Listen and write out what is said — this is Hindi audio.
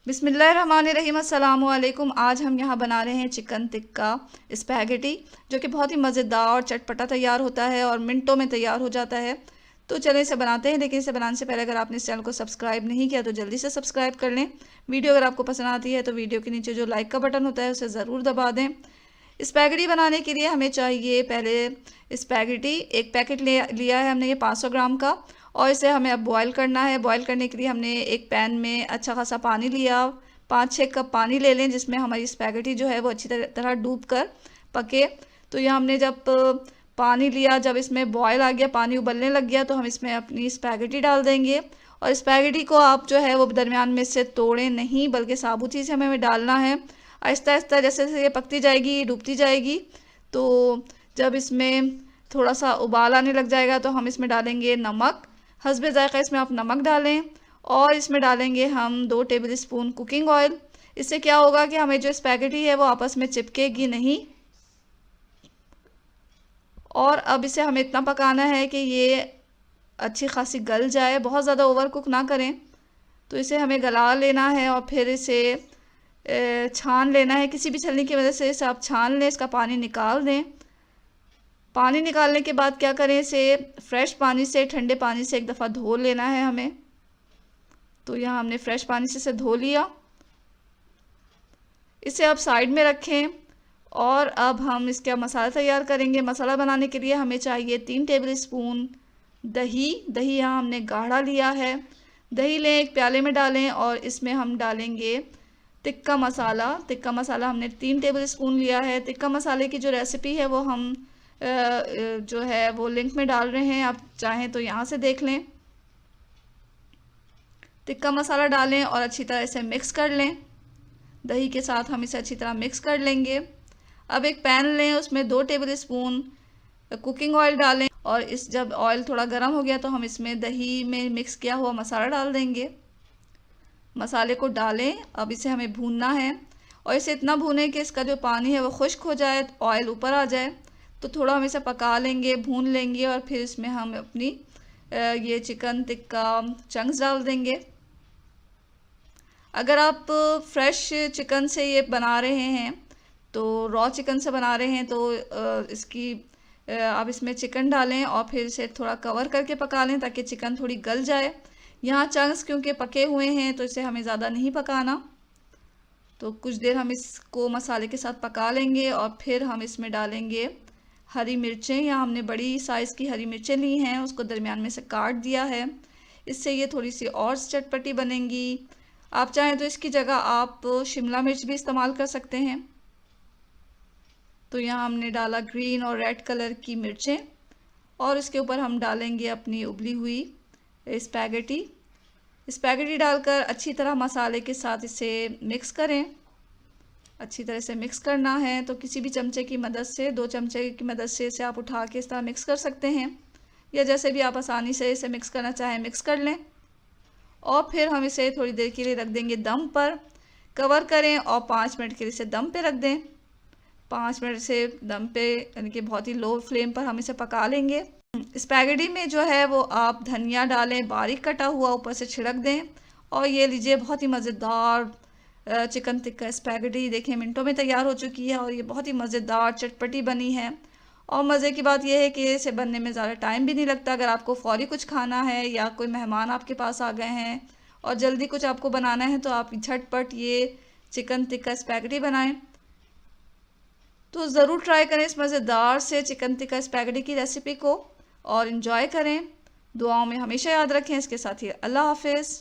बिस्मिल्लाहिर्रहमानिर्रहीम अस्सलामुअलैकुम। आज हम यहाँ बना रहे हैं चिकन टिक्का स्पैगेटी, जो कि बहुत ही मज़ेदार और चटपटा तैयार होता है और मिनटों में तैयार हो जाता है। तो चलें इसे बनाते हैं। लेकिन इसे बनाने से पहले अगर आपने इस चैनल को सब्सक्राइब नहीं किया तो जल्दी से सब्सक्राइब कर लें। वीडियो अगर आपको पसंद आती है तो वीडियो के नीचे जो लाइक का बटन होता है उसे ज़रूर दबा दें। स्पैगेटी बनाने के लिए हमें चाहिए पहले स्पैगेटी, एक पैकेट लिया है हमने ये 500 ग्राम का, और इसे हमें अब बॉईल करना है। बॉईल करने के लिए हमने एक पैन में अच्छा खासा पानी लिया, 5-6 कप पानी ले लें जिसमें हमारी स्पैगेटी जो है वो अच्छी तरह डूब कर पके। तो यह हमने जब पानी लिया, जब इसमें बॉयल आ गया, पानी उबलने लग गया, तो हम इसमें अपनी स्पैगेटी डाल देंगे। और स्पैगेटी को आप जो है वो दरमियान में से तोड़ें नहीं, बल्कि साबुत ही से हमें डालना है। आहिस्ता आहिस्ता जैसे जैसे ये पकती जाएगी, डूबती जाएगी, तो जब इसमें थोड़ा सा उबाल आने लग जाएगा तो हम इसमें डालेंगे नमक। हस्बे ज़ायक़ा इसमें आप नमक डालें, और इसमें डालेंगे हम 2 टेबल स्पून कुकिंग ऑयल। इससे क्या होगा कि हमें जो स्पैगेटी है वो आपस में चिपकेगी नहीं। और अब इसे हमें इतना पकाना है कि ये अच्छी खासी गल जाए, बहुत ज़्यादा ओवर कुक ना करें। तो इसे हमें गला लेना है और फिर इसे छान लेना है। किसी भी छलनी की मदद से इसे आप छान लें, इसका पानी निकाल दें। पानी निकालने के बाद क्या करें, इसे फ्रेश पानी से, ठंडे पानी से एक दफ़ा धो लेना है हमें। तो यहाँ हमने फ्रेश पानी से इसे धो लिया। इसे आप साइड में रखें और अब हम इसका मसाला तैयार करेंगे। मसाला बनाने के लिए हमें चाहिए 3 टेबल स्पून दही। दही यहाँ हमने गाढ़ा लिया है। दही लें, एक प्याले में डालें और इसमें हम डालेंगे टिक्का मसाला। टिक्का मसाला हमने 3 टेबल स्पून लिया है। टिक्का मसाले की जो रेसिपी है वो हम जो है वो लिंक में डाल रहे हैं, आप चाहें तो यहाँ से देख लें। टिक्का मसाला डालें और अच्छी तरह इसे मिक्स कर लें। दही के साथ हम इसे अच्छी तरह मिक्स कर लेंगे। अब एक पैन लें, उसमें 2 टेबल स्पून कुकिंग ऑयल डालें, और इस जब ऑयल थोड़ा गर्म हो गया तो हम इसमें दही में मिक्स किया हुआ मसाला डाल देंगे। मसाले को डालें, अब इसे हमें भूनना है, और इसे इतना भूनें कि इसका जो पानी है वो खुश्क हो जाए, ऑयल ऊपर आ जाए। तो थोड़ा हम इसे पका लेंगे, भून लेंगे, और फिर इसमें हम अपनी ये चिकन टिक्का चंक्स डाल देंगे। अगर आप फ्रेश चिकन से ये बना रहे हैं, तो रॉ चिकन से बना रहे हैं, तो आप इसमें चिकन डालें और फिर इसे थोड़ा कवर करके पका लें ताकि चिकन थोड़ी गल जाए। यहाँ चंक्स क्योंकि पके हुए हैं तो इसे हमें ज़्यादा नहीं पकाना। तो कुछ देर हम इसको मसाले के साथ पका लेंगे और फिर हम इसमें डालेंगे हरी मिर्चें। यहाँ हमने बड़ी साइज़ की हरी मिर्चें ली हैं, उसको दरमियान में से काट दिया है। इससे ये थोड़ी सी और चटपटी बनेंगी। आप चाहें तो इसकी जगह आप शिमला मिर्च भी इस्तेमाल कर सकते हैं। तो यहाँ हमने डाला ग्रीन और रेड कलर की मिर्चें, और इसके ऊपर हम डालेंगे अपनी उबली हुई स्पैगेटी। स्पैगेटी डालकर अच्छी तरह मसाले के साथ इसे मिक्स करें। अच्छी तरह से मिक्स करना है, तो किसी भी चमचे की मदद से, 2 चमचे की मदद से इसे आप उठा के इस तरह मिक्स कर सकते हैं, या जैसे भी आप आसानी से इसे मिक्स करना चाहें मिक्स कर लें। और फिर हम इसे थोड़ी देर के लिए रख देंगे दम पर। कवर करें और 5 मिनट के लिए इसे दम पे रख दें। 5 मिनट से दम पे, यानी कि बहुत ही लो फ्लेम पर हम इसे पका लेंगे। स्पैगेटी में जो है वो आप धनिया डालें, बारीक कटा हुआ, ऊपर से छिड़क दें। और ये लीजिए, बहुत ही मज़ेदार चिकन टिक्का स्पैगेटी देखें मिनटों में तैयार हो चुकी है, और ये बहुत ही मज़ेदार चटपटी बनी है। और मज़े की बात यह है कि इसे बनने में ज़्यादा टाइम भी नहीं लगता। अगर आपको फ़ौरी कुछ खाना है या कोई मेहमान आपके पास आ गए हैं और जल्दी कुछ आपको बनाना है, तो आप झटपट ये चिकन टिक्का स्पैगेटी बनाएं। तो ज़रूर ट्राई करें इस मज़ेदार से चिकन टिक्का स्पैगेटी की रेसिपी को, और इन्जॉय करें। दुआओं में हमेशा याद रखें। इसके साथ ही अल्लाह हाफिज़।